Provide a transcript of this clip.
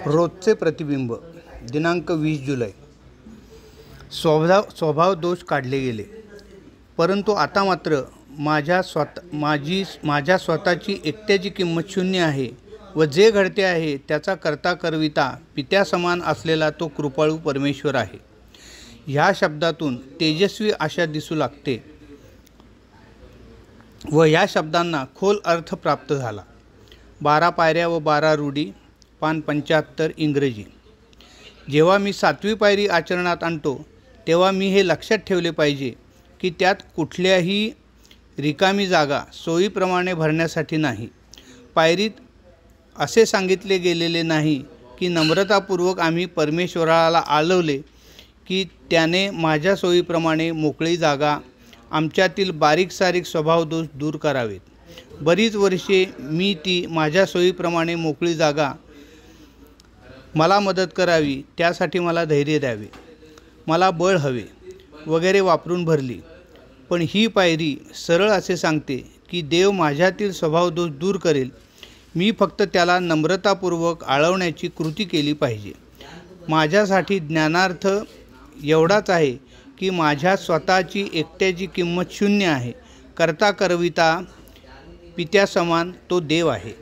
रोजचे प्रतिबिंब दिनांक 20 जुलै. स्वभाव दोष काढले गेले, परंतु आता मात्र माझ्या स्वतःची एकट्याची किंमत शून्य आहे व जे घडते आहे त्याचा करता करविता पित्यासमान असलेला तो कृपाळू परमेश्वर आहे. ह्या शब्दातून तेजस्वी आशा दिसू लागते व या शब्दांना खोल अर्थ प्राप्त झाला. 12 पायऱ्या व 12 रूढी, पान 75 इंग्रजी. जेव्हा मी 7वी पायरी आचरणात आणतो तेव्हा मी हे लक्षात ठेवले पाहिजे की त्यात कुठल्याही रिकामी जागा सोयीप्रमाणे भरण्यासाठी नाही. पायरीत असे सांगितले गेलेले नाही की नम्रतापूर्वक आम्ही परमेश्वराला आळवले की त्याने माझ्या सोयीप्रमाणे मोकळी जागा, आमच्यातील बारीक सारीक स्वभावदोष दूर करावेत. बरीच वर्षे मी ती माझ्या सोयीप्रमाणे मोकळी जागा, मला मदत करावी, त्यासाठी मला धैर्य द्यावे, मला बळ हवे वगैरे वापरून भरली. पण ही पायरी सरळ असे सांगते की देव माझ्यातील स्वभावदोष दूर करेल, मी फक्त त्याला नम्रतापूर्वक आळवण्याची कृती केली पाहिजे. माझ्यासाठी ज्ञानार्थ एवढाच आहे की माझ्या स्वतःची एकट्याची किंमत शून्य आहे. करता करविता पित्यासमान तो देव आहे.